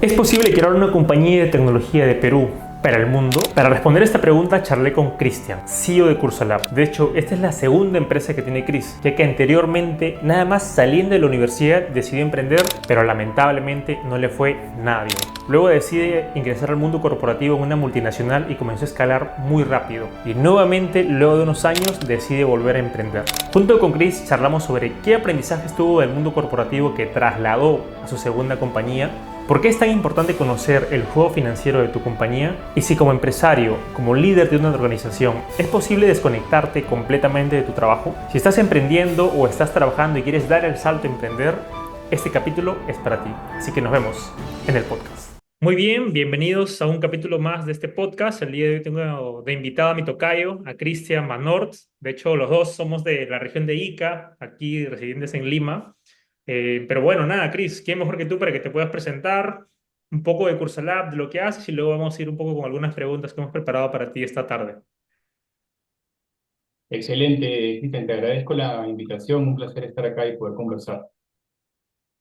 ¿Es posible crear una compañía de tecnología de Perú para el mundo? Para responder esta pregunta charlé con Cristian, CEO de Cursalab. De hecho, esta es la segunda empresa que tiene Chris, ya que anteriormente, nada más saliendo de la universidad, decidió emprender, pero lamentablemente no le fue nada bien. Luego decide ingresar al mundo corporativo en una multinacional y comenzó a escalar muy rápido. Y nuevamente, luego de unos años, decide volver a emprender. Junto con Chris charlamos sobre qué aprendizajes tuvo del mundo corporativo que trasladó a su segunda compañía. ¿Por qué es tan importante conocer el juego financiero de tu compañía? Y si como empresario, como líder de una organización, es posible desconectarte completamente de tu trabajo. Si estás emprendiendo o estás trabajando y quieres dar el salto a emprender, este capítulo es para ti. Así que nos vemos en el podcast. Muy bien, bienvenidos a un capítulo más de este podcast. El día de hoy tengo de invitado a mi tocayo, a Cristian Manort. De hecho, los dos somos de la región de Ica, aquí residentes en Lima. Pero bueno, nada, Chris, ¿quién mejor que tú para que te puedas presentar un poco de Cursalab, de lo que haces y luego vamos a ir un poco con algunas preguntas que hemos preparado para ti esta tarde? Excelente, Cristian, te agradezco la invitación, un placer estar acá y poder conversar.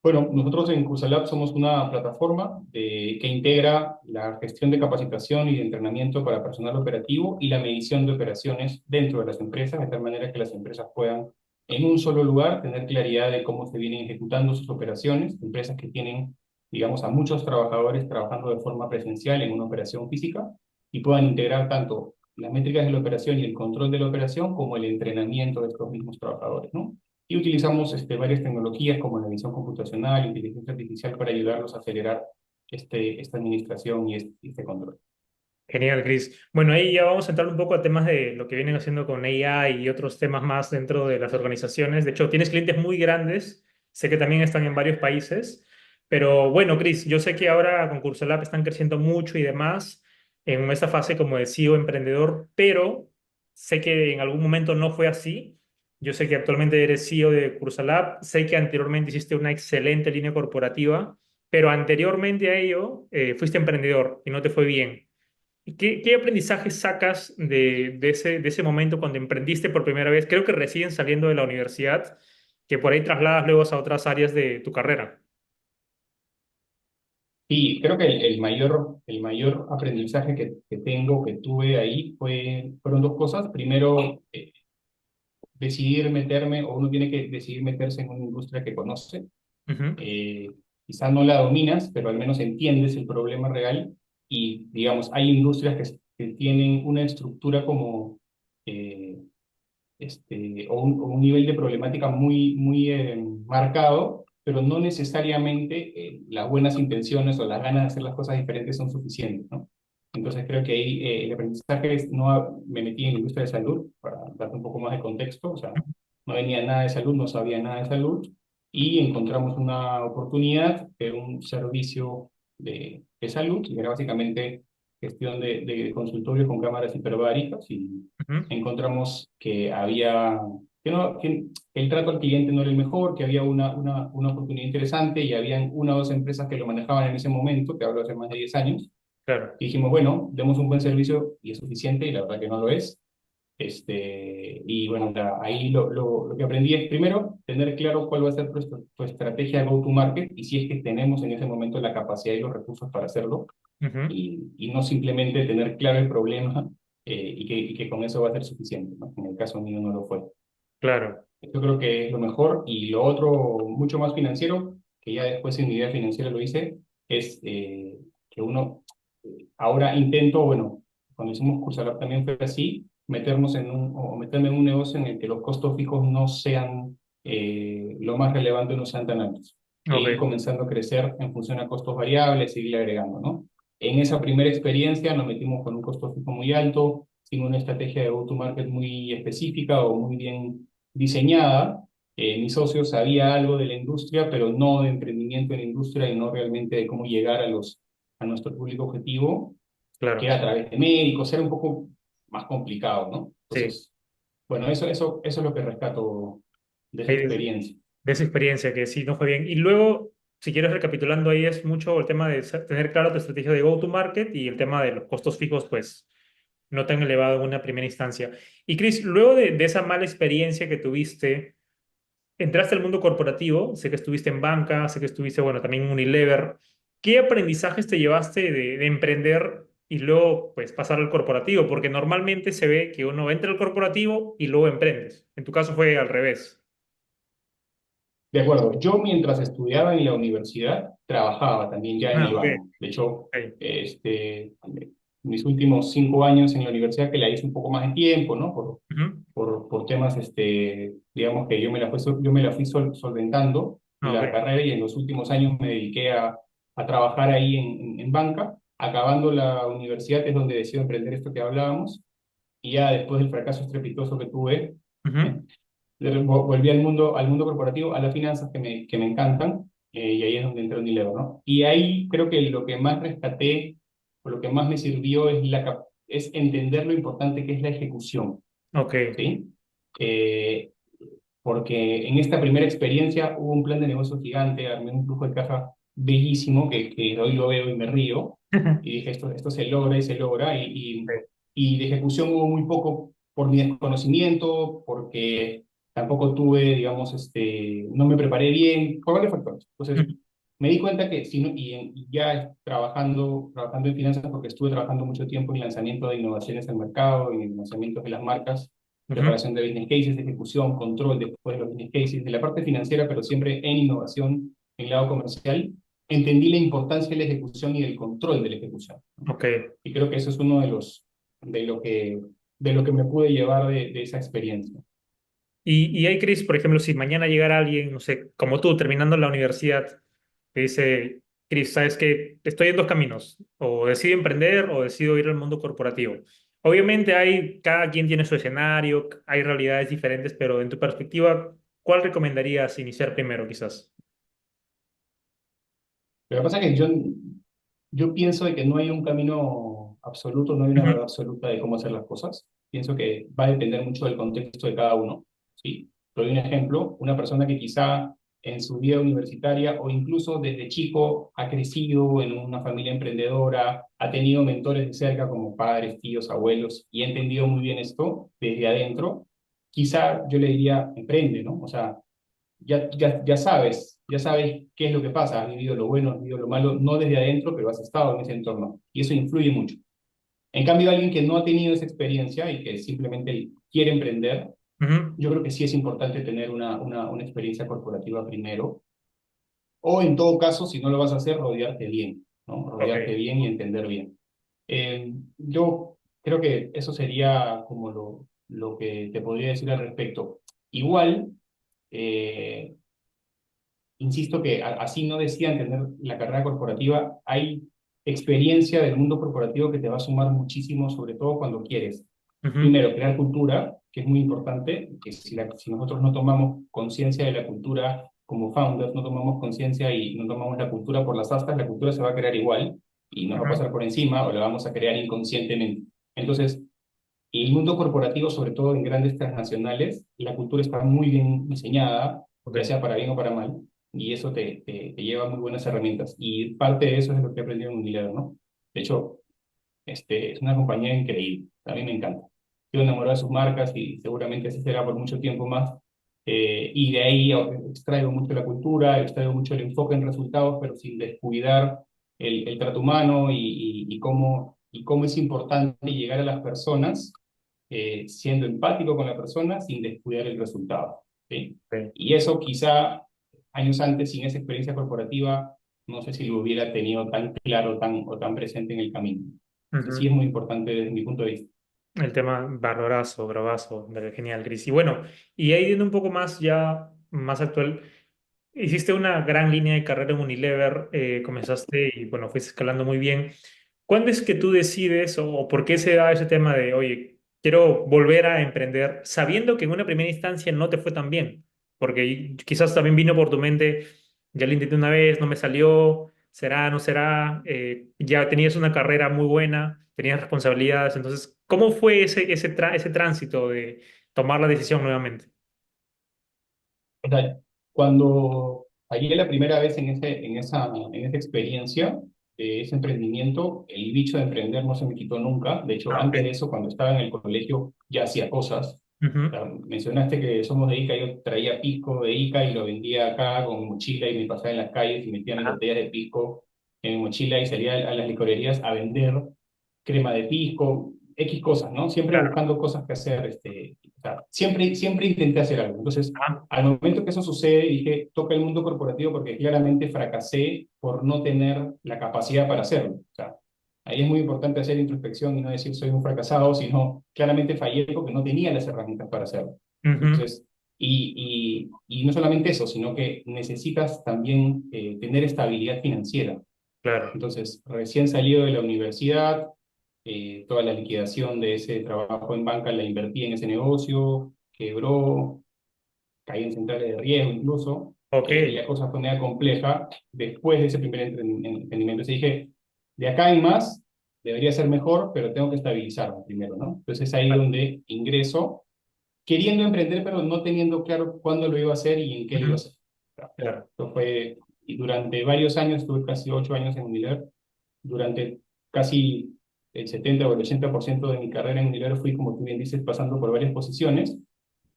Bueno, nosotros en Cursalab somos una plataforma que integra la gestión de capacitación y de entrenamiento para personal operativo y la medición de operaciones dentro de las empresas, de tal manera que las empresas puedan en un solo lugar tener claridad de cómo se vienen ejecutando sus operaciones, empresas que tienen, digamos, a muchos trabajadores trabajando de forma presencial en una operación física y puedan integrar tanto las métricas de la operación y el control de la operación como el entrenamiento de estos mismos trabajadores, ¿no? Y utilizamos varias tecnologías como la visión computacional, inteligencia artificial para ayudarlos a acelerar esta administración y este control. Genial, Chris. Bueno, ahí ya vamos a entrar un poco a temas de lo que vienen haciendo con AI y otros temas más dentro de las organizaciones. De hecho, tienes clientes muy grandes, sé que también están en varios países, pero bueno, Chris, yo sé que ahora con Cursolab están creciendo mucho y demás en esa fase como de CEO emprendedor, pero sé que en algún momento no fue así. Yo sé que actualmente eres CEO de Cursalab, sé que anteriormente hiciste una excelente línea corporativa, pero anteriormente a ello fuiste emprendedor y no te fue bien. ¿Y qué aprendizaje sacas de ese momento cuando emprendiste por primera vez? Creo que recién saliendo de la universidad, que por ahí trasladas luego a otras áreas de tu carrera. Y creo que el mayor aprendizaje que tengo, que tuve ahí, fueron dos cosas. Primero, decidir meterme, o uno tiene que decidir meterse en una industria que conoce. Ujú. Eh, Quizá no la dominas, pero al menos entiendes el problema real y, digamos, hay industrias que tienen una estructura como, eh, o un nivel de problemática muy marcado, pero no necesariamente las buenas intenciones o las ganas de hacer las cosas diferentes son suficientes, ¿no? Entonces creo que ahí el aprendizaje es, me metí en la industria de salud, para darte un poco más de contexto, o sea, no venía nada de salud, no sabía nada de salud, y encontramos una oportunidad de un servicio de salud, que era básicamente gestión de consultorio con cámaras hiperbáricas, y Ujú. encontramos que que el trato al cliente no era el mejor, que había una oportunidad interesante y habían una o dos empresas que lo manejaban en ese momento, que hablo hace más de 10 años, Claro, y dijimos, bueno, demos un buen servicio y es suficiente, y la verdad que no lo es. Y bueno, ahí lo que aprendí es primero tener claro cuál va a ser tu estrategia de go-to-market y si es que tenemos en ese momento la capacidad y los recursos para hacerlo ujú, y no simplemente tener claro el problema y que con eso va a ser suficiente, ¿no? En el caso mío no lo fue. claro. Yo creo que es lo mejor. Y lo otro, mucho más financiero, que ya después en mi vida financiera lo hice, es que uno, ahora intento, bueno, cuando hicimos Cursalab también fue así, o meterme en un negocio en el que los costos fijos no sean lo más relevante, no sean tan altos. E ir Ok, comenzando a crecer en función a costos variables, seguir agregando, ¿no? En esa primera experiencia nos metimos con un costo fijo muy alto, sin una estrategia de go-to-market muy específica o muy bien diseñada. Mi socio sabía algo de la industria, pero no de emprendimiento en la industria y no realmente de cómo llegar a nuestro público objetivo, que claro. era a través de médicos, era un poco más complicado, ¿no? Sí. Entonces, bueno, eso es lo que rescato de esa Ahí experiencia. de esa experiencia que sí no fue bien. Y luego, si quieres recapitulando ahí, es mucho el tema de tener claro tu estrategia de go-to-market y el tema de los costos fijos, pues no tan elevado en una primera instancia. Y Chris, luego de esa mala experiencia que tuviste, entraste al mundo corporativo, sé que estuviste en banca, sé que estuviste, bueno, también en Unilever. ¿Qué aprendizajes te llevaste de emprender y luego pues pasar al corporativo? Porque normalmente se ve que uno entra al corporativo y luego emprendes. En tu caso fue al revés. De acuerdo, yo mientras estudiaba en la universidad trabajaba también ya en Ah, el ok. banco. De hecho, Ok. mis últimos 5 años en la universidad que la hice un poco más de tiempo, ¿no? Ujú. Por temas, digamos que yo me la fui solventando Ah, ok. la carrera y en los últimos años me dediqué a trabajar ahí en banca. Acabando la universidad es donde decido emprender esto que hablábamos y ya después del fracaso estrepitoso que tuve, Ujú. volví al mundo corporativo, a las finanzas que me encantan, y ahí es donde entré en Unilever, ¿no? Y ahí creo que lo que más rescaté, o lo que más me sirvió es entender lo importante que es la ejecución, Ok. ¿sí? Eh, Porque en esta primera experiencia hubo un plan de negocio gigante, armé un flujo de caja bellísimo que hoy lo veo y me río, y dije, esto se logra y se logra, y de ejecución hubo muy poco por mi desconocimiento, porque tampoco tuve, digamos, no me preparé bien, por varios factores. Entonces, Ujú. me di cuenta que, si no, y ya trabajando en finanzas, porque estuve trabajando mucho tiempo en lanzamiento de innovaciones al mercado, en el lanzamiento de las marcas, Ujú. preparación de business cases, de ejecución, control después de los business cases, de la parte financiera, pero siempre en innovación, en el lado comercial, entendí la importancia de la ejecución y del control de la ejecución. Ok. Y creo que eso es uno de lo que, de lo que me pude llevar de esa experiencia. Y hay, Chris, por ejemplo, si mañana llegara alguien, no sé, como tú, terminando la universidad, que dice, Chris, ¿sabes qué? Estoy en dos caminos, o decido emprender o decido ir al mundo corporativo. Obviamente cada quien tiene su escenario, hay realidades diferentes, pero en tu perspectiva, ¿cuál recomendarías iniciar primero, quizás? Lo que pasa es que yo pienso de que no hay un camino absoluto, no hay una Ujú. verdad absoluta de cómo hacer las cosas. Pienso que va a depender mucho del contexto de cada uno, ¿sí? Te doy un ejemplo, una persona que quizá en su vida universitaria o incluso desde chico ha crecido en una familia emprendedora, ha tenido mentores de cerca como padres, tíos, abuelos y ha entendido muy bien esto desde adentro, quizá yo le diría, emprende, ¿no? O sea, ya sabes qué es lo que pasa, has vivido lo bueno, has vivido lo malo, no desde adentro, pero has estado en ese entorno, y eso influye mucho. En cambio, alguien que no ha tenido esa experiencia y que simplemente quiere emprender, Ujú. yo creo que sí es importante tener una experiencia corporativa primero, o en todo caso, si no lo vas a hacer, rodearte bien, ¿no? Rodearte Ok. bien y entender bien. Yo creo que eso sería como lo que te podría decir al respecto. Igual, eh, insisto que así no decían tener la carrera corporativa, hay experiencia del mundo corporativo que te va a sumar muchísimo, sobre todo cuando quieres, Ujú. primero, crear cultura, que es muy importante, que si nosotros no tomamos conciencia de la cultura como founders, no tomamos conciencia y no tomamos la cultura por las astas, la cultura se va a crear igual y nos va a Ujú. pasar por encima o la vamos a crear inconscientemente. Entonces, el mundo corporativo, sobre todo en grandes transnacionales, la cultura está muy bien diseñada, ya Ok. sea para bien o para mal, y eso te lleva muy buenas herramientas. Y parte de eso es lo que he aprendido en Unilever, ¿no? De hecho, es una compañía increíble, a mí me encanta. Estoy enamorado de sus marcas y seguramente así será por mucho tiempo más. Y de ahí extraigo mucho la cultura, extraigo mucho el enfoque en resultados, pero sin descuidar el trato humano y cómo es importante llegar a las personas siendo empático con la persona sin descuidar el resultado, ¿sí? Ok. Y eso quizá años antes, sin esa experiencia corporativa, no sé si lo hubiera tenido tan claro o tan presente en el camino. Entonces sí Ujú. es muy importante desde mi punto de vista. El tema valorazo, bravazo, genial, Chris. Y bueno, y ahí yendo un poco más ya, más actual. Hiciste una gran línea de carrera en Unilever, comenzaste y bueno, fuiste escalando muy bien. ¿Cuándo es que tú decides o por qué se da ese tema de, oye, quiero volver a emprender sabiendo que en una primera instancia no te fue tan bien? Porque quizás también vino por tu mente, ya lo intenté una vez, no me salió, será, no será, ya tenías una carrera muy buena, tenías responsabilidades, entonces, ¿cómo fue ese tránsito de tomar la decisión nuevamente? O sea, cuando llegué la primera vez en esa experiencia, ese emprendimiento, el bicho de emprender no se me quitó nunca. De hecho, Ah, ok. antes de eso, cuando estaba en el colegio, ya hacía cosas. O Ujú. sea, mencionaste que somos de Ica, yo traía pisco de Ica y lo vendía acá con mochila y me pasaba en las calles y metía mis botellas de pisco. en mi mochila y salía a las licorerías a vender crema de pisco, X cosas, ¿no? Siempre Claro. buscando cosas que hacer, o sea, siempre intenté hacer algo. Entonces, Ah, al momento que eso sucede, dije, toca el mundo corporativo porque claramente fracasé por no tener la capacidad para hacerlo. O sea, ahí es muy importante hacer introspección y no decir soy un fracasado, sino claramente fallé porque no tenía las herramientas para hacerlo. ujú, Entonces, y no solamente eso, sino que necesitas también tener estabilidad financiera. claro. Entonces, recién salido de la universidad, toda la liquidación de ese trabajo en banca la invertí en ese negocio, quebró, caí en centrales de riesgo incluso, Ok. y la cosa fue media compleja. Después de ese primer emprendimiento, se dije, de acá en más debería ser mejor, pero tengo que estabilizarme primero, ¿no? Entonces es ahí donde ingreso, queriendo emprender, pero no teniendo claro cuándo lo iba a hacer y en qué lo iba a Ujú, hacer. claro. Esto fue, y durante varios años, estuve casi 8 años en Unilever, durante casi el 70 o el 80% de mi carrera en Unilever fui, como tú bien dices, pasando por varias posiciones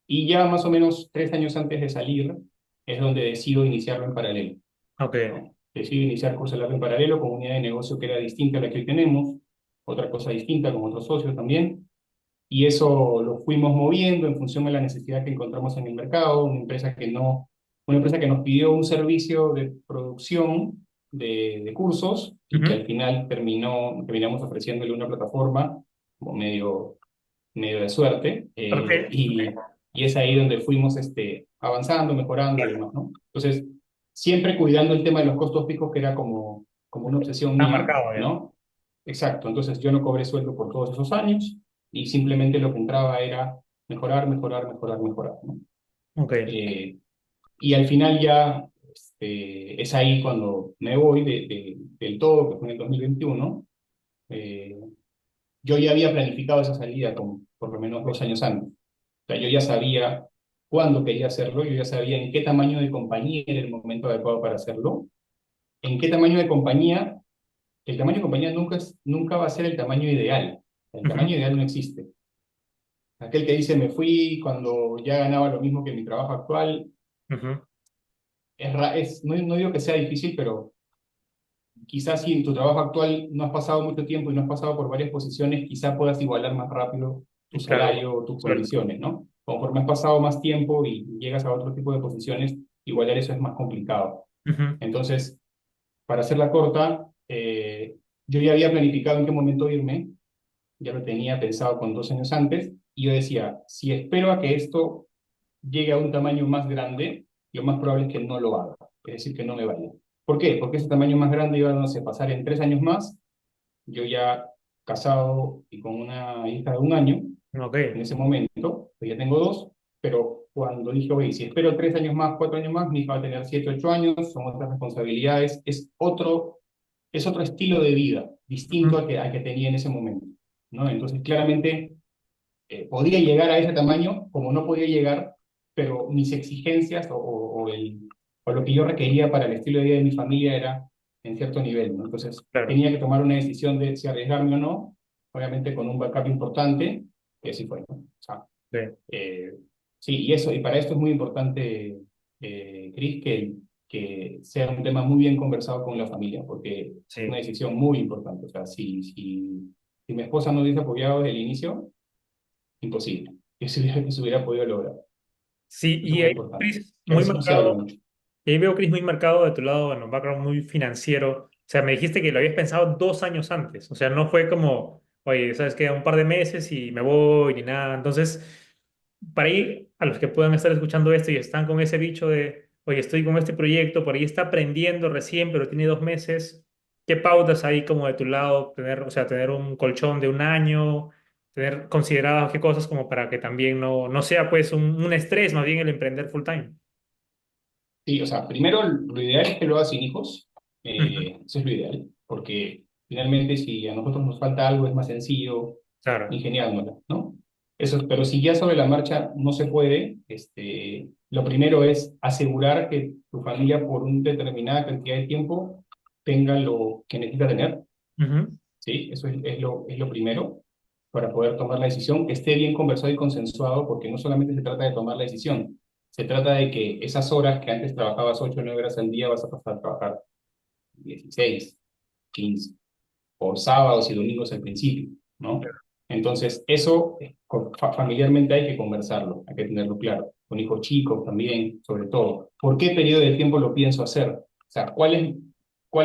y ya más o menos 3 años antes de salir es donde decido iniciarlo en paralelo, Ok. ¿no? Decido iniciar Curso Lab en paralelo con una unidad de negocio que era distinta a la que hoy tenemos, otra cosa distinta con otros socios también, y eso lo fuimos moviendo en función de la necesidad que encontramos en el mercado, una empresa que nos pidió un servicio de producción de cursos y que Ujú, al final terminamos ofreciéndole una plataforma como medio de suerte, ok. y es ahí donde fuimos avanzando, mejorando y Vale. demás, ¿no? Entonces, siempre cuidando el tema de los costos fijos, que era como una obsesión Está mía, marcado ya. ¿no? Exacto, entonces yo no cobré sueldo por todos esos años y simplemente lo que entraba era mejorar, mejorar, mejorar, mejorar, ¿no? Ok. Eh, y al final ya es ahí cuando me voy del todo, que fue en el 2021. eh, yo ya había planificado esa salida por lo menos 2 años antes. O sea, yo ya sabía cuándo quería hacerlo, yo ya sabía en qué tamaño de compañía era el momento adecuado para hacerlo, en qué tamaño de compañía. El tamaño de compañía nunca va a ser el tamaño ideal. El Ujú, tamaño ideal no existe. Aquel que dice me fui cuando ya ganaba lo mismo que mi trabajo actual, ujú, no digo que sea difícil, pero quizás si en tu trabajo actual no has pasado mucho tiempo y no has pasado por varias posiciones, quizás puedas igualar más rápido tu claro. salario o tus Suerte. condiciones, ¿no? Conforme has pasado más tiempo y llegas a otro tipo de posiciones, igualar eso es más complicado. Ujú, Entonces, para hacerla corta, yo ya había planificado en qué momento irme, ya lo tenía pensado con 2 años antes, y yo decía, si espero a que esto llegue a un tamaño más grande, lo más probable es que no lo haga, es decir, que no me vaya. ¿Por qué? Porque ese tamaño más grande iba a, no sé, pasar en 3 años más, yo ya casado y con una hija de 1 año, ok. en ese momento, pues ya tengo dos, pero cuando dije, oye, si espero 3 años más, 4 años más, mi hija va a tener 7, 8 años, son otras responsabilidades, es otro estilo de vida, distinto Ujú, al que tenía en ese momento, ¿no? Entonces, claramente, podía llegar a ese tamaño, como no podía llegar, pero mis exigencias o lo que yo requería para el estilo de vida de mi familia era en cierto nivel, ¿no? Entonces, claro. tenía que tomar una decisión de si arriesgarme o no, obviamente con un backup importante, que sí fue, ¿no? O sea, Sí. eh, sí, y para esto es muy importante, Cris, que sea un tema muy bien conversado con la familia, porque es una Sí. decisión muy importante. O sea, si mi esposa no hubiese apoyado desde el inicio, imposible que se hubiera podido lograr. Sí, Eso es y muy ahí, importante. Chris, Que a muy veces no se habla marcado. mucho. Y ahí veo, Chris, muy marcado de tu lado, bueno, un background muy financiero. O sea, me dijiste que lo habías pensado 2 años antes. O sea, no fue como, oye, sabes que un par de meses y me voy ni nada. Entonces, para ir a los que puedan estar escuchando esto y están con ese bicho de, oye, estoy con este proyecto, por ahí está aprendiendo recién, pero tiene 2 meses. ¿Qué pautas hay como de tu lado? Tener, o sea, tener un colchón de un año, tener consideradas qué cosas como para que también no sea pues un estrés, más bien el emprender full time. Sí, o sea, primero lo ideal es que lo hagas sin hijos. Ujú, Eso es lo ideal, porque finalmente si a nosotros nos falta algo es más sencillo claro. ingeniárnosla, ¿no? Pero si ya sobre la marcha no se puede, lo primero es asegurar que tu familia por una determinada cantidad de tiempo tenga lo que necesita tener, Ujú, ¿sí? Eso es lo primero para poder tomar la decisión, que esté bien conversado y consensuado, porque no solamente se trata de tomar la decisión, se trata de que esas horas que antes trabajabas 8 o 9 horas al día vas a pasar a trabajar 16, 15, o sábados y domingos al principio, ¿no? Entonces, eso familiarmente hay que conversarlo, hay que tenerlo claro, con hijos chicos también, sobre todo. ¿Por qué periodo de tiempo lo pienso hacer? O sea, ¿cuál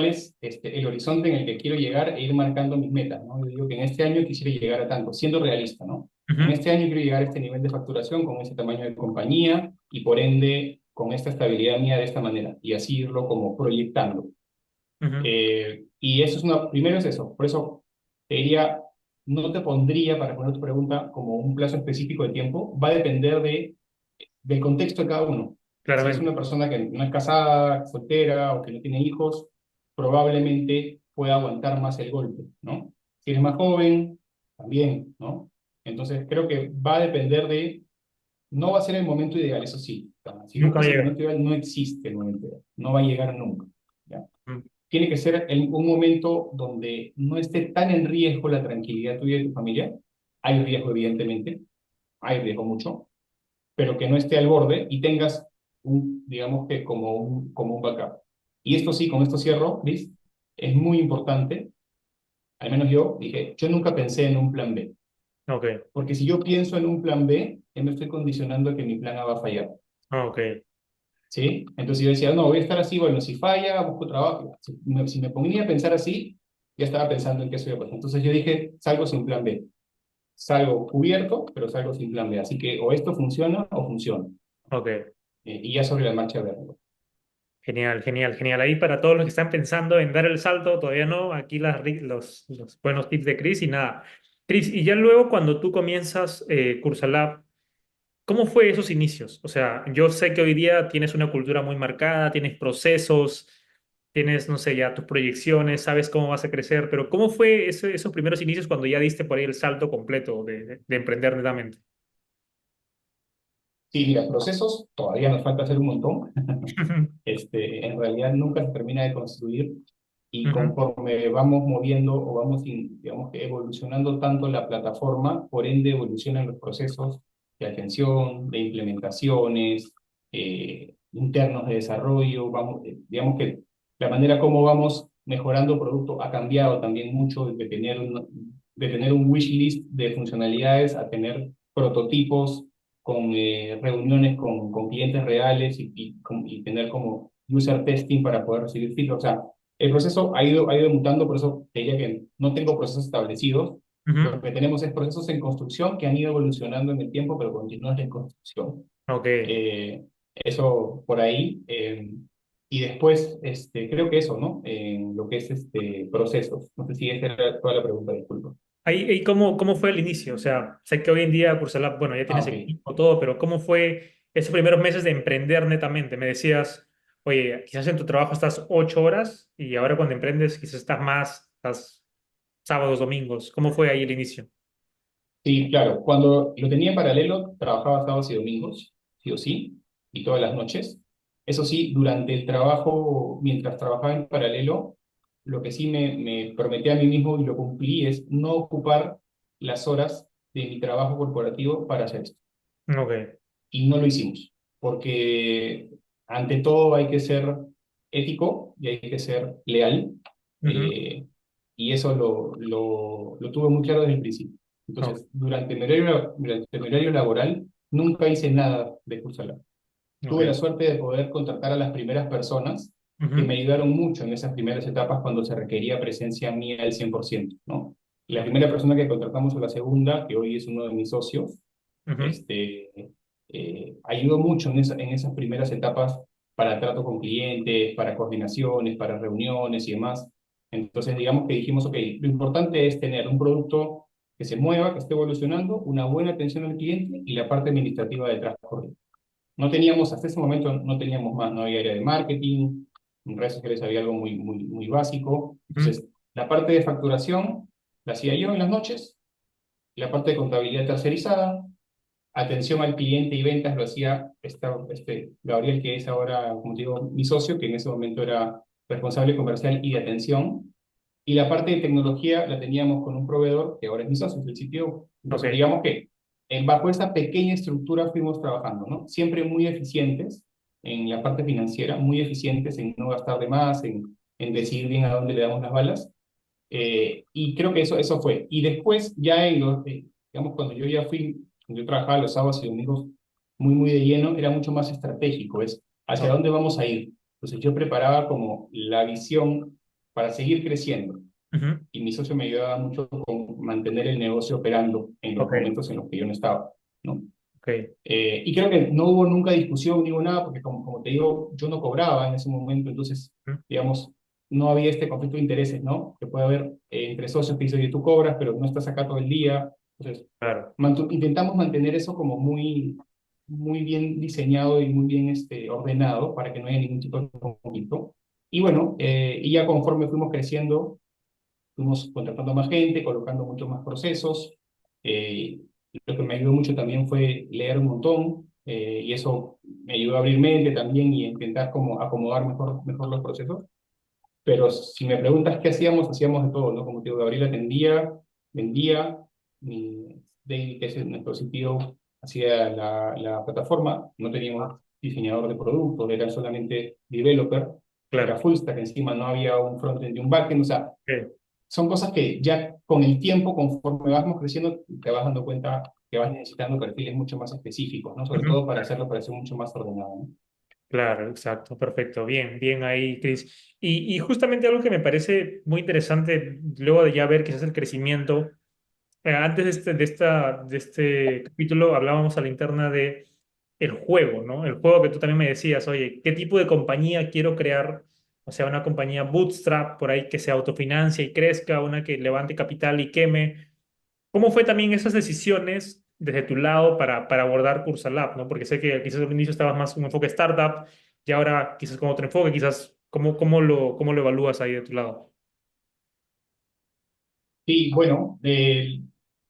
es el horizonte en el que quiero llegar e ir marcando mis metas, ¿no? Yo digo que en este año quisiera llegar a tanto, siendo realista, ¿no? En Ujú, este año quiero llegar a este nivel de facturación con ese tamaño de compañía y por ende con esta estabilidad mía de esta manera y así irlo como proyectando. ujú. Y eso primero es eso, por eso te diría, no te pondría, para responder tu pregunta, como un plazo específico de tiempo, va a depender del contexto de cada uno. Si es una Claramente. persona que no es casada, soltera o que no tiene hijos, probablemente pueda aguantar más el golpe, ¿no? Si eres más joven, también, ¿no? Entonces creo que va a depender no va a ser el momento ideal, eso sí. Si Nunca buscas el llega. momento ideal, no existe el momento ideal, no va a llegar nunca, ¿ya? Mm, Tiene que ser un momento donde no esté tan en riesgo la tranquilidad tuya y de tu familia. Hay riesgo, evidentemente, hay riesgo mucho, pero que no esté al borde y tengas digamos que como un backup. Y esto sí, con esto cierro, Liz, es muy importante, al menos yo dije, yo nunca pensé en un plan B, ok, porque si yo pienso en un plan B, ya me estoy condicionando a que mi plan A va a fallar. ok. ¿Sí? Entonces yo decía, no, voy a estar así, bueno, si falla, busco trabajo. Si me ponía a pensar así, ya estaba pensando en qué soy pasar. Entonces yo dije, salgo sin plan B. Salgo cubierto, pero salgo sin plan B. Así que o esto funciona o funciona. Ok. Y ya sobre la marcha verlo. Genial, genial, genial. Ahí para todos los que están pensando en dar el salto, todavía no, aquí los buenos tips de Chris y nada. Chris, y ya luego cuando tú comienzas Cursalab, ¿cómo fue esos inicios? O sea, yo sé que hoy día tienes una cultura muy marcada, tienes procesos, tienes, no sé, ya tus proyecciones, sabes cómo vas a crecer, pero ¿cómo fue esos primeros inicios cuando ya diste por ahí el salto completo de emprender netamente? Sí, mira, procesos, todavía nos falta hacer un montón. En realidad nunca se termina de construir y Ujú, conforme vamos moviendo o vamos, digamos que evolucionando tanto la plataforma, por ende evolucionan los procesos de atención, de implementaciones, internos de desarrollo, digamos que la manera como vamos mejorando producto ha cambiado también mucho de tener un wish list de funcionalidades a tener prototipos con reuniones con clientes reales y tener como user testing para poder recibir feedback. O sea, el proceso ha ido mutando, por eso te diría que no tengo procesos establecidos. Lo ujú. que tenemos es procesos en construcción que han ido evolucionando en el tiempo, pero continúan en construcción. Ok. Eso por ahí. Y después, creo que eso, ¿no? En lo que es procesos. No sé si esa era toda la pregunta, disculpa. Ahí ¿cómo fue el inicio? O sea, sé que hoy en día Cursalab, bueno, ya Ah, tienes ok. equipo, todo, pero ¿cómo fue esos primeros meses de emprender netamente? Me decías, oye, quizás en tu trabajo estás 8 horas y ahora cuando emprendes quizás estás más, estás sábados, domingos. ¿Cómo fue ahí el inicio? Sí, claro. Cuando lo tenía en paralelo, trabajaba sábados y domingos, sí o sí, y todas las noches. Eso sí, durante el trabajo, mientras trabajaba en paralelo, lo que sí me prometí a mí mismo y lo cumplí es no ocupar las horas de mi trabajo corporativo para hacer esto. Ok. Y no lo hicimos, porque ante todo hay que ser ético y hay que ser leal, Ujú. eh, y eso lo tuve muy claro desde el principio. Ok. Entonces, durante mi horario laboral, nunca hice nada de curso. Tuve la Ok. suerte de poder contratar a las primeras personas que me Ujú. ayudaron mucho en esas primeras etapas cuando se requería presencia mía al 100%, ¿no? La primera persona que contratamos o la segunda, que hoy es uno de mis socios, Ujú. ayudó mucho en esas primeras etapas para trato con clientes, para coordinaciones, para reuniones y demás. Entonces, digamos que dijimos, ok, lo importante es tener un producto que se mueva, que esté evolucionando, una buena atención al cliente y la parte administrativa detrás corriendo. No teníamos, hasta ese momento no teníamos más, no había área de marketing, en redes sociales había algo muy, muy, muy básico. Ujú. Entonces, la parte de facturación la hacía yo en las noches, la parte de contabilidad tercerizada, atención al cliente y ventas lo hacía Gabriel, que es ahora, como te digo, mi socio, que en ese momento era responsable comercial y de atención. Y la parte de tecnología la teníamos con un proveedor, que ahora es mi socio, es el CTO. Entonces, Ok. digamos que bajo esa pequeña estructura fuimos trabajando, ¿no? Siempre muy eficientes en la parte financiera, muy eficientes en no gastar de más, en decidir bien a dónde le damos las balas, Y creo que eso fue. Y después, ya digamos, cuando yo ya fui, yo trabajaba los sábados y domingos muy de lleno, era mucho más estratégico, es hacia Ok. dónde vamos a ir. Entonces yo preparaba como la visión para seguir creciendo. Ujú. Y mi socio me ayudaba mucho con mantener el negocio operando en los Ok, momentos en los que yo no estaba, ¿no? ok. Y creo que no hubo nunca discusión ni hubo nada, porque como te digo, yo no cobraba en ese momento, entonces, Ujú. digamos, no había este conflicto de intereses, ¿no? Que puede haber entre socios que dicen, oye, tú cobras, pero no estás acá todo el día. Entonces, Claro. intentamos mantener eso como muy bien diseñado y muy bien ordenado para que no haya ningún tipo de conflicto. Y bueno, y ya conforme fuimos creciendo, fuimos contratando más gente, colocando muchos más procesos. Eh, lo que me ayudó mucho también fue leer un montón, y eso me ayudó a abrir mente también y a intentar como acomodar mejor los procesos. Pero si me preguntas qué hacíamos, hacíamos de todo, ¿no? Como te digo, Gabriel atendía, vendía, David, que es nuestro CTO, hacía la plataforma, no teníamos diseñador de producto, era solamente developer, era Claro. full stack encima, no había un frontend y un backend, o sea, Ok. son cosas que ya con el tiempo, conforme vamos creciendo, te vas dando cuenta que vas necesitando perfiles mucho más específicos, ¿no? Sobre Ujú. todo para hacerlo parecer mucho más ordenado, ¿no? Claro, exacto, perfecto. Bien, bien ahí, Chris. Y justamente algo que me parece muy interesante, luego de ya ver quizás el crecimiento, antes de este capítulo hablábamos a la interna de el juego, ¿no? El juego que tú también me decías, oye, ¿qué tipo de compañía quiero crear? O sea, una compañía bootstrap, por ahí que se autofinancia y crezca, una que levante capital y queme. ¿Cómo fue también esas decisiones desde tu lado para abordar Cursalab, ¿no? Porque sé que quizás al inicio estabas más con un enfoque startup y ahora quizás con otro enfoque, quizás, cómo lo evalúas ahí de tu lado? Sí, bueno,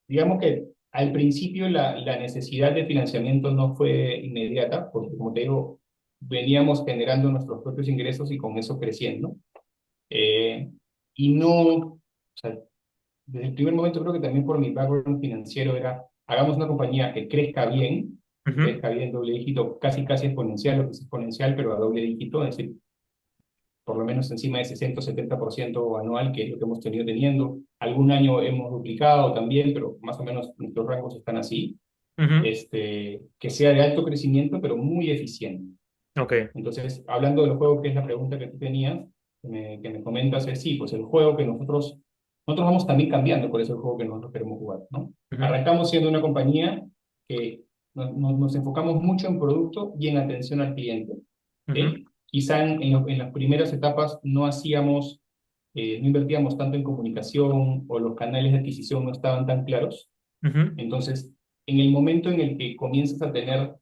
digamos que al principio la necesidad de financiamiento no fue inmediata, porque como te digo, veníamos generando nuestros propios ingresos y con eso creciendo. Eh, y no, o sea, desde el primer momento creo que también por mi background financiero era, hagamos una compañía que Ujú, crezca bien, doble dígito, casi exponencial, lo que es exponencial, pero a doble dígito, es decir, por lo menos encima de 60 o 70% anual, que es lo que hemos tenido teniendo. Algún año hemos duplicado también, pero más o menos nuestros rangos están así. ujú. Que sea de alto crecimiento, pero muy eficiente. Ok. Entonces, hablando del juego, que es la pregunta que tú tenías, que me comentas, es sí, pues el juego que nosotros vamos también cambiando, por eso el juego que nosotros queremos jugar, ¿no? Ujú, Arrancamos siendo una compañía que nos enfocamos mucho en producto y en atención al cliente. ujú, ¿Ok? Quizá en las primeras etapas no invertíamos tanto en comunicación o los canales de adquisición no estaban tan claros. ujú, Entonces, en el momento en el que comienzas a tener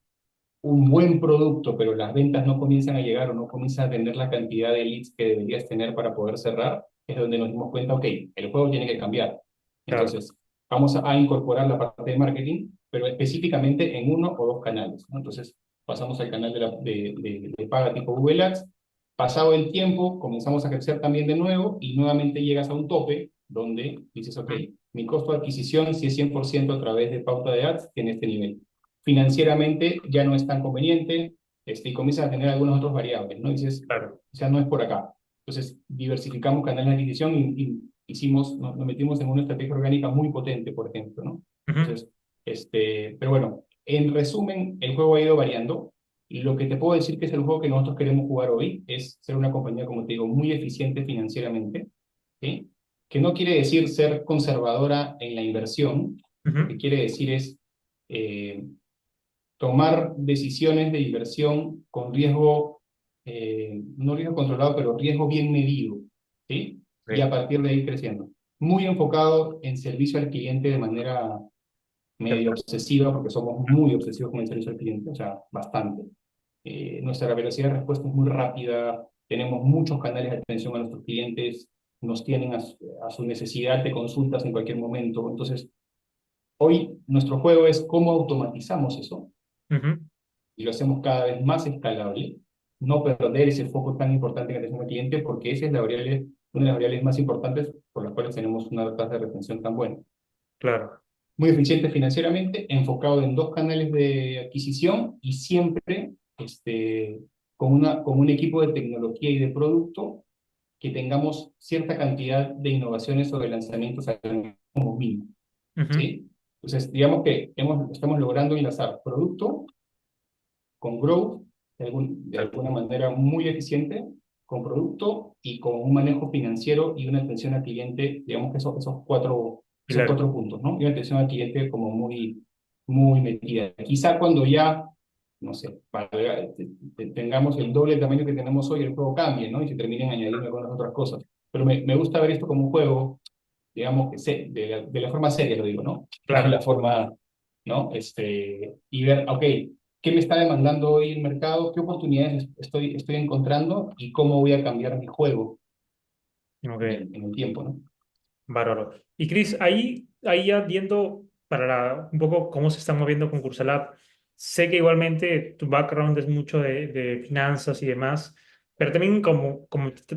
un buen producto, pero las ventas no comienzan a llegar o no comienzas a tener la cantidad de leads que deberías tener para poder cerrar, es donde nos dimos cuenta, ok, el juego tiene que cambiar. claro. Entonces, vamos a incorporar la parte de marketing, pero específicamente en uno o dos canales, ¿no? Entonces, pasamos al canal de paga tipo Google Ads. Pasado el tiempo, comenzamos a crecer también de nuevo y nuevamente llegas a un tope donde dices, ok, Ujú, mi costo de adquisición, si es 100% a través de pauta de ads, tiene este nivel. Financieramente ya no es tan conveniente, y comienzas a tener algunas otras variables, ¿no? Dices, claro. o sea, no es por acá. Entonces, diversificamos canales de adquisición y nos metimos en una estrategia orgánica muy potente, por ejemplo, ¿no? Ujú, Entonces, pero bueno, en resumen, el juego ha ido variando. Y lo que te puedo decir que es el juego que nosotros queremos jugar hoy es ser una compañía, como te digo, muy eficiente financieramente, ¿sí? Que no quiere decir ser conservadora en la inversión, lo que ujú, quiere decir es eh, tomar decisiones de inversión con riesgo, no riesgo controlado, pero riesgo bien medido, ¿sí? Y a ok, partir de ahí creciendo. Muy enfocado en servicio al cliente de manera medio perfecto. obsesiva, porque somos muy obsesivos con el servicio al cliente, o sea, bastante. Nuestra velocidad de respuesta es muy rápida, tenemos muchos canales de atención a nuestros clientes, nos tienen a su necesidad de consultas en cualquier momento. Entonces, hoy nuestro juego es cómo automatizamos eso Ujú, y lo hacemos cada vez más escalable, no perder ese foco tan importante en atención al cliente, porque esa es una de las variables más importantes por las cuales tenemos una tasa de retención tan buena. claro. Muy eficiente financieramente, enfocado en dos canales de adquisición y siempre con un equipo de tecnología y de producto que tengamos cierta cantidad de innovaciones o de lanzamientos al año como mínimo, Ujú. ¿sí? Entonces, digamos que estamos logrando enlazar producto con growth de alguna manera muy eficiente, con producto y con un manejo financiero y una atención al cliente, digamos que esos Claro. cuatro puntos, ¿no? Y una atención al cliente como muy metida. Quizá cuando ya, no sé, tengamos el doble del tamaño que tenemos hoy, el juego cambie, ¿no? Y se terminen añadiendo algunas otras cosas. Pero me gusta ver esto como un juego, digamos, de la forma seria, lo digo, ¿no? No de Claro. la forma, ¿no? Y ver, ok, ¿qué me está demandando hoy el mercado? ¿Qué oportunidades estoy encontrando? ¿Y cómo voy a cambiar mi juego Ok. en el tiempo, ¿no? Bárbaro. Y Chris, ahí ya viendo un poco cómo se está moviendo Concursalab, sé que igualmente tu background es mucho de finanzas y demás, pero también como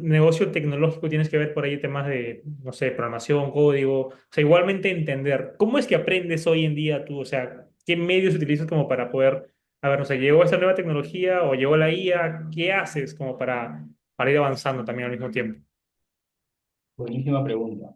negocio tecnológico tienes que ver por ahí temas de, no sé, programación, código, o sea, igualmente entender cómo es que aprendes hoy en día tú, o sea, qué medios utilizas como para poder, a ver, no sé, llegó esta nueva tecnología o llegó la IA, ¿qué haces como para ir avanzando también al mismo tiempo? Buenísima pregunta.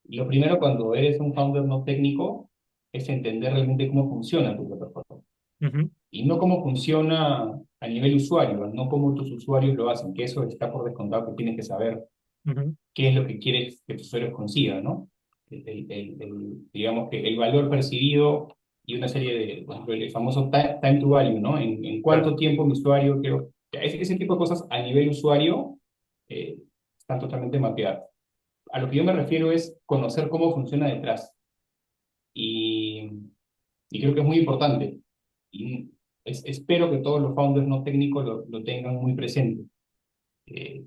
Lo primero cuando eres un founder no técnico es entender realmente cómo funciona tu plataforma. Ujú, Y no cómo funciona a nivel usuario, no cómo tus usuarios lo hacen, que eso está por descontado que tienes que saber ujú, qué es lo que quieres que tus usuarios consigan, ¿no? Digamos que el valor percibido y una serie de, por ejemplo, el famoso time to value, ¿no? En claro. cuánto tiempo mi usuario quiero... Ese tipo de cosas a nivel usuario eh, están totalmente mapeadas. A lo que yo me refiero es conocer cómo funciona detrás. Y, y creo que es muy importante. Y espero que todos los founders no técnicos lo tengan muy presente. Eh,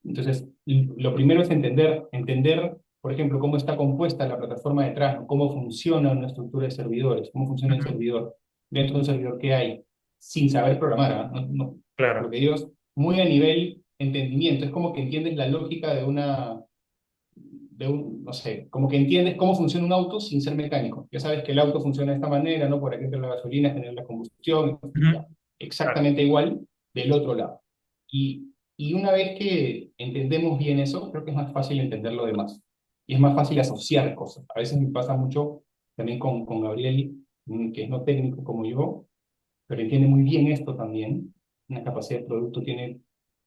entonces, lo primero es entender, por ejemplo, cómo está compuesta la plataforma detrás, ¿no? Cómo funciona una estructura de servidores, cómo funciona el Ujú, servidor, dentro de un servidor que hay, sin saber programar, ¿ah? Lo claro. que digo es muy a nivel entendimiento, es como que entiendes la lógica no sé, como que entiendes cómo funciona un auto sin ser mecánico. Ya sabes que el auto funciona de esta manera, ¿no? Por aquí entra la gasolina, genera la combustión, ya. Ujú, claro. Exactamente igual del otro lado. Y una vez que entendemos bien eso, creo que es más fácil entender lo demás. Y es más fácil asociar cosas. A veces me pasa mucho también con Gabriel, que es no técnico como yo, pero entiende muy bien esto también. Una capacidad de producto tiene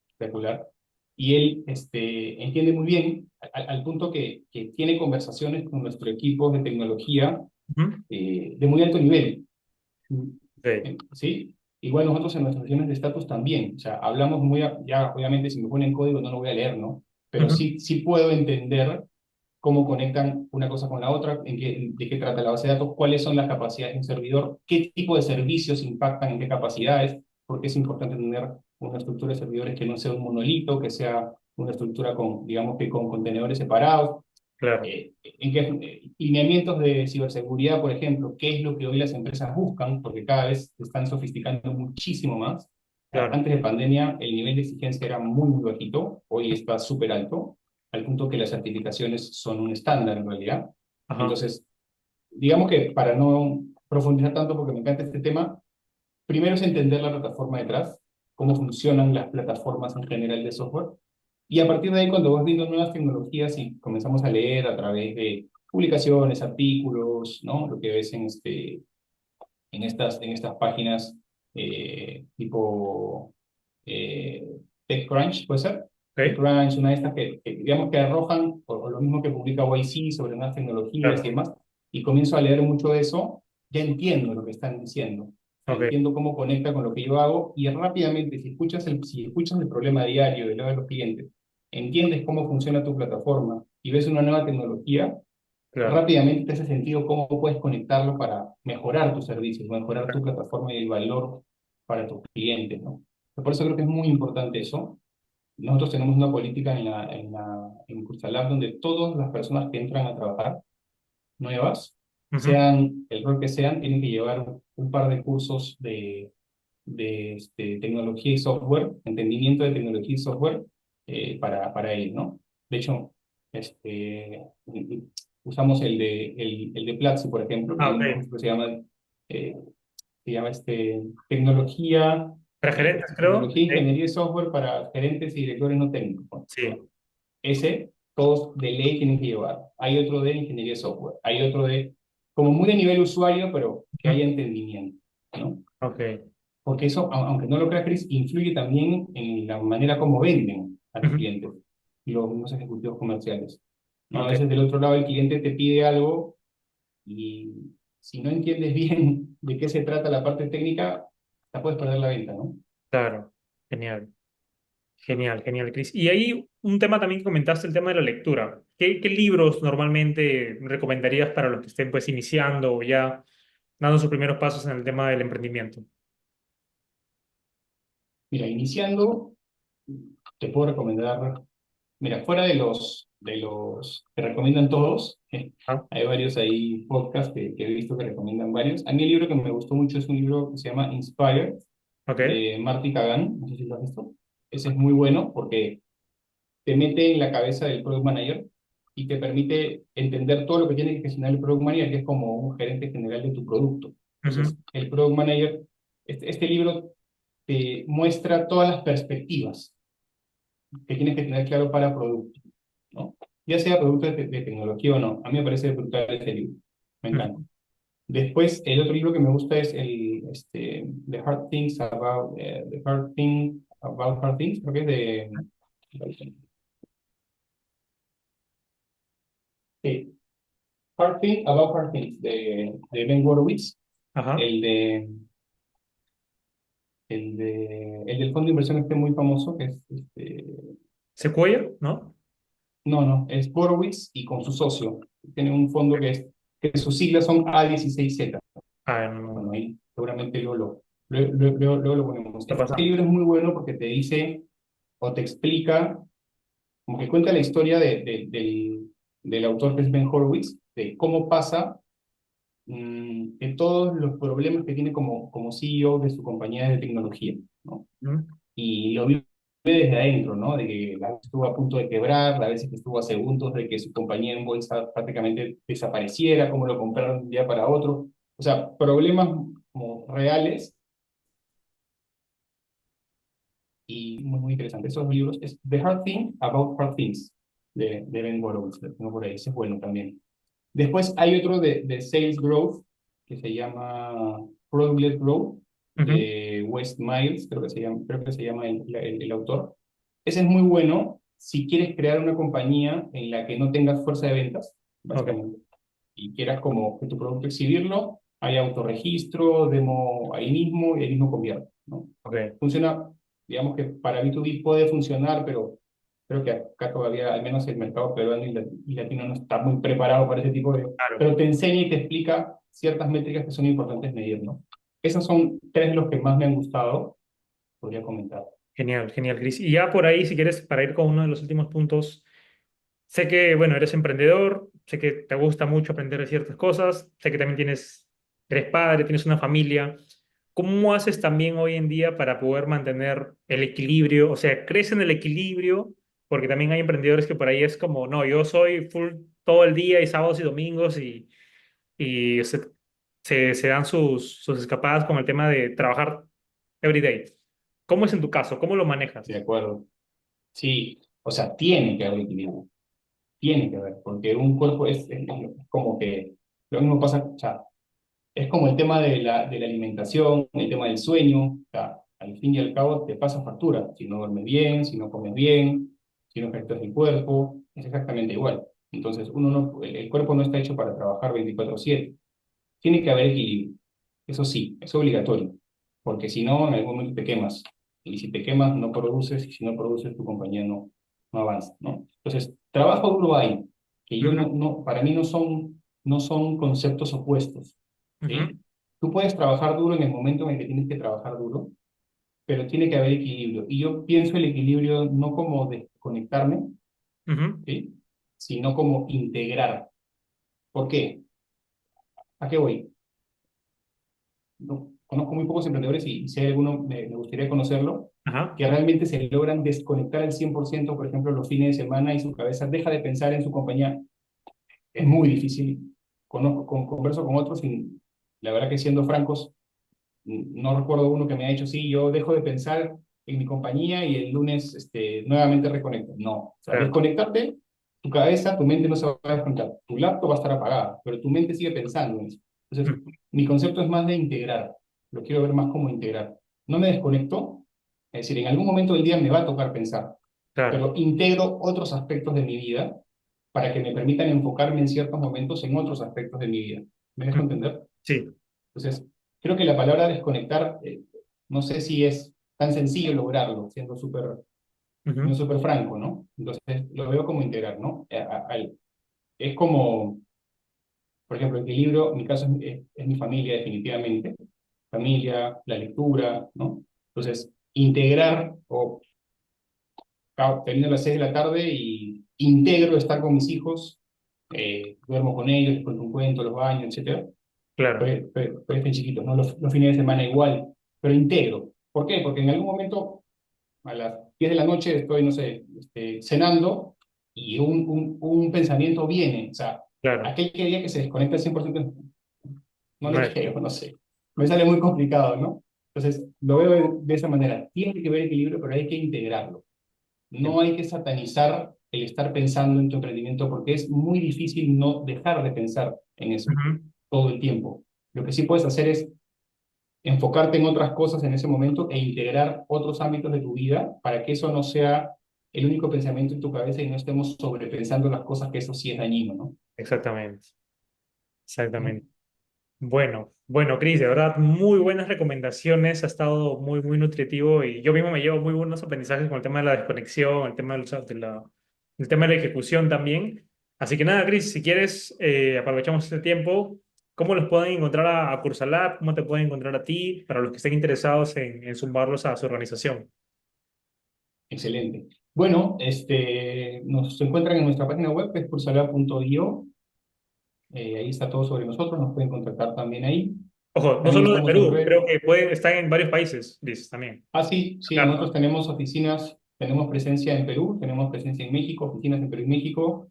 espectacular. Y él entiende muy bien, al punto que tiene conversaciones con nuestro equipo de tecnología Ujú, de muy alto nivel. ok, ¿Sí? Igual nosotros en nuestras sesiones de estatus también, o sea, hablamos ya obviamente si me ponen código no lo voy a leer, ¿no? Pero ujú, sí puedo entender cómo conectan una cosa con la otra, de qué trata la base de datos, cuáles son las capacidades de un servidor, qué tipo de servicios impactan en qué capacidades, porque es importante tener una estructura de servidores que no sea un monolito, que sea una estructura con, digamos que con contenedores separados, claro, lineamientos de ciberseguridad, por ejemplo, qué es lo que hoy las empresas buscan, porque cada vez se están sofisticando muchísimo más. claro. Antes de pandemia, el nivel de exigencia era muy bajito, hoy está súper alto, al punto que las certificaciones son un estándar en realidad. Ajá. Entonces, digamos que para no profundizar tanto, porque me encanta este tema, primero es entender la plataforma detrás, cómo funcionan las plataformas en general de software, y a partir de ahí, cuando vas viendo nuevas tecnologías y comenzamos a leer a través de publicaciones, artículos, ¿no? Lo que ves en estas páginas tipo eh, TechCrunch, ¿puede ser? Ok, TechCrunch, una de estas que digamos que arrojan, o lo mismo que publica YC sobre nuevas tecnologías y claro. demás, y comienzo a leer mucho de eso, ya entiendo lo que están diciendo. O sea, Ok, entiendo cómo conecta con lo que yo hago y rápidamente, si escuchas el problema diario del lado de los clientes, entiendes cómo funciona tu plataforma y ves una nueva tecnología, claro. rápidamente te hace sentido cómo puedes conectarlo para mejorar tus servicios, mejorar tu plataforma y el valor para tus clientes, ¿no? Por eso creo que es muy importante eso. Nosotros tenemos una política en Cursalab donde todas las personas que entran a trabajar nuevas, Ujú, sean el rol que sean, tienen que llevar un par de cursos de tecnología y software, entendimiento de tecnología y software para él, ¿no? De hecho, usamos el de Platzi, por ejemplo, que ah, hay un ok. curso que se llama tecnología. Para gerentes, creo. Tecnología e Sí. ingeniería de software para gerentes y directores no técnicos. Bueno, Sí. ese, todos de ley tienen que llevar. Hay otro de ingeniería de software. Hay otro de, como muy de nivel usuario, pero que Ujú. haya entendimiento, ¿no? Ok, Porque eso, aunque no lo creas, Chris, influye también en la manera como venden a los ujú, clientes y los mismos ejecutivos comerciales. ¿No? A ok, veces del otro lado el cliente te pide algo y si no entiendes bien de qué se trata la parte técnica, la puedes perder la venta, ¿no? claro. Genial, genial, genial, Cris. Y ahí un tema también que comentaste, el tema de la lectura. ¿Qué libros normalmente recomendarías para los que estén pues iniciando o ya dando sus primeros pasos en el tema del emprendimiento? Mira, iniciando, te puedo recomendar, mira, fuera de los que recomiendan todos, Ah, hay varios ahí podcasts que he visto que recomiendan varios. A mí el libro que me gustó mucho es un libro que se llama Inspire, ok. de Marty Kagan, no sé si lo has visto. Ese es muy bueno porque te mete en la cabeza del product manager y te permite entender todo lo que tiene que gestionar el product manager, que es como un gerente general de tu producto. Ujú, Entonces, el product manager, este libro te muestra todas las perspectivas que tienes que tener claro para producto, ¿no? Ya sea producto de tecnología o no. A mí me parece brutal este libro. Me encanta. ujú. Después, el otro libro que me gusta es The Hard Things About, The Hard Thing About Hard Things, creo que es sí, Hard Thing About Hard Things, de Ben Horowitz, Ajá. el de, el del fondo de inversión este muy famoso, que es, Sequoia, ¿no? no, es Horowitz y con su socio. Tiene un fondo que sus siglas son A16Z. Ah, no, no, Bueno, no. ahí seguramente luego lo ponemos. Está Este pasando. libro es muy bueno porque te dice o te explica, como que cuenta la historia del autor que es Ben Horowitz, de cómo pasa de todos los problemas que tiene como CEO de su compañía de tecnología, ¿no? Ujú. Y lo vive desde adentro, ¿no? De que la vez que estuvo a punto de quebrar, la vez que estuvo a segundos de que su compañía en bolsa prácticamente desapareciera, cómo lo compraron de un día para otro. O sea, problemas como reales y muy, muy interesantes. Esos libros es The Hard Thing About Hard Things de Ben Horowitz, lo tengo por ahí, ese es bueno también. Después hay otro de Sales Growth que se llama Product-Led Growth Ujú. de Wes Miles, creo que se llama el autor. Ese es muy bueno si quieres crear una compañía en la que no tengas fuerza de ventas, Ok, básicamente, y quieras como que tu producto exhibirlo, hay autorregistro, demo ahí mismo convierte, ¿no? ok. Funciona, digamos que para B2B puede funcionar, pero creo que acá todavía, al menos el mercado peruano y latino no está muy preparado para ese tipo de... Claro. Pero te enseña y te explica ciertas métricas que son importantes medir, ¿no? Esos son tres de los que más me han gustado, podría comentar. Genial, genial, Cris. Y ya por ahí, si quieres, para ir con uno de los últimos puntos, sé que, bueno, eres emprendedor, sé que te gusta mucho aprender de ciertas cosas, sé que también eres padre, tienes una familia. ¿Cómo haces también hoy en día para poder mantener el equilibrio? O sea, ¿crees en el equilibrio? Porque también hay emprendedores que por ahí es como, no, yo soy full todo el día y sábados y domingos y se dan sus escapadas con el tema de trabajar every day. ¿Cómo es en tu caso? ¿Cómo lo De manejas? acuerdo. Sí, o sea, tiene que haber equilibrio, tiene que haber, porque un cuerpo es como que lo mismo pasa, o sea, es como el tema de la alimentación, el tema del sueño, o sea, al fin y al cabo te pasa factura, si no duermes bien, si no comes bien, si no ejercitas el cuerpo, es exactamente igual. Entonces, el cuerpo no está hecho para trabajar 24/7, tiene que haber equilibrio, eso sí, es obligatorio, porque si no, en algún momento te quemas, y si te quemas no produces, y si no produces tu compañía no avanza, ¿no? Entonces, trabajo duro hay, que yo Ujú, para mí no son conceptos opuestos, ujú, ¿sí? Tú puedes trabajar duro en el momento en el que tienes que trabajar duro, pero tiene que haber equilibrio. Y yo pienso el equilibrio no como desconectarme, ujú, ¿sí? Sino como integrar. ¿Por qué? ¿A qué voy? No, conozco muy pocos emprendedores y si hay alguno me gustaría conocerlo, ajá, que realmente se logran desconectar al 100%, por ejemplo, los fines de semana y su cabeza deja de pensar en su compañía. Es muy difícil. Converso con otros y la verdad que siendo francos, no recuerdo uno que me ha dicho, sí, yo dejo de pensar en mi compañía y el lunes nuevamente reconecto. No, o sea, Claro. desconectarte, tu cabeza, tu mente no se va a desconectar. Tu laptop va a estar apagada, pero tu mente sigue pensando en eso. Entonces, Ujú. mi concepto es más de integrar. Lo quiero ver más como integrar. No me desconecto, es decir, en algún momento del día me va a tocar pensar, Claro. pero integro otros aspectos de mi vida para que me permitan enfocarme en ciertos momentos en otros aspectos de mi vida. ¿Me dejo Ujú. entender? Sí. Entonces, creo que la palabra desconectar, no sé si es tan sencillo lograrlo, siendo Ujú. súper franco, ¿no? Entonces, lo veo como integrar, ¿no? Es como, por ejemplo, equilibrio, en mi caso es mi familia, definitivamente. Familia, la lectura, ¿no? Entonces, integrar, o termino a las 6 de la tarde y integro estar con mis hijos, duermo con ellos, les cuento un cuento, los baño, etcétera. Claro. Pues estén chiquitos, ¿no? Los fines de semana igual, pero integro. ¿Por qué? Porque en algún momento, a las 10 de la noche, estoy, no sé, cenando y un pensamiento viene. O sea, Claro. aquel que diga que se desconecta al 100% no No le es. creo, no sé. Me sale muy complicado, ¿no? Entonces, lo veo de esa manera. Tiene que haber equilibrio, pero hay que integrarlo. No hay que satanizar el estar pensando en tu emprendimiento porque es muy difícil no dejar de pensar en eso Ujú. todo el tiempo. Lo que sí puedes hacer es enfocarte en otras cosas en ese momento e integrar otros ámbitos de tu vida para que eso no sea el único pensamiento en tu cabeza y no estemos sobrepensando las cosas, que eso sí es dañino, ¿no? Exactamente. ¿No? Exactamente. Bueno, Cris, de verdad, muy buenas recomendaciones, ha estado muy, muy nutritivo y yo mismo me llevo muy buenos aprendizajes con el tema de la desconexión, el tema el tema de la ejecución también. Así que nada, Cris, si quieres, aprovechamos este tiempo. ¿Cómo los pueden encontrar a Cursalab? ¿Cómo te pueden encontrar a ti? Para los que estén interesados en sumarlos a su organización. Excelente. Bueno, nos encuentran en nuestra página web, que es cursalab.io. Ahí está todo sobre nosotros, nos pueden contactar también ahí. Ojo, no También solo de estamos en Perú, red. creo que están en varios países, Cris, también. Ah, sí, sí, Claro. nosotros tenemos oficinas, tenemos presencia en Perú, tenemos presencia en México, oficinas en Perú y México.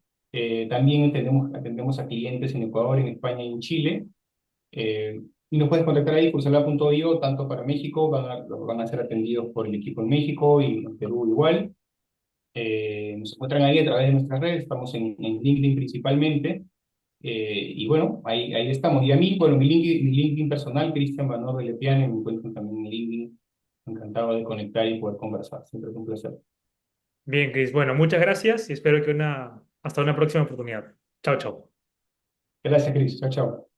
También atendemos a clientes en Ecuador, en España y en Chile. Y nos puedes contactar ahí, cursalab.io, tanto para México, van a ser atendidos por el equipo en México y en Perú igual. Nos encuentran ahí a través de nuestras redes, estamos en LinkedIn principalmente. Y bueno, ahí estamos. Y a mí, bueno, mi LinkedIn personal, Cristian Vanor de Lepiane, me encuentran también en LinkedIn. Encantado de conectar y poder conversar. Siempre es un placer. Bien, Cris. Bueno, muchas gracias y espero que hasta una próxima oportunidad. Chao, chao. Gracias, Cris. Chao, chao.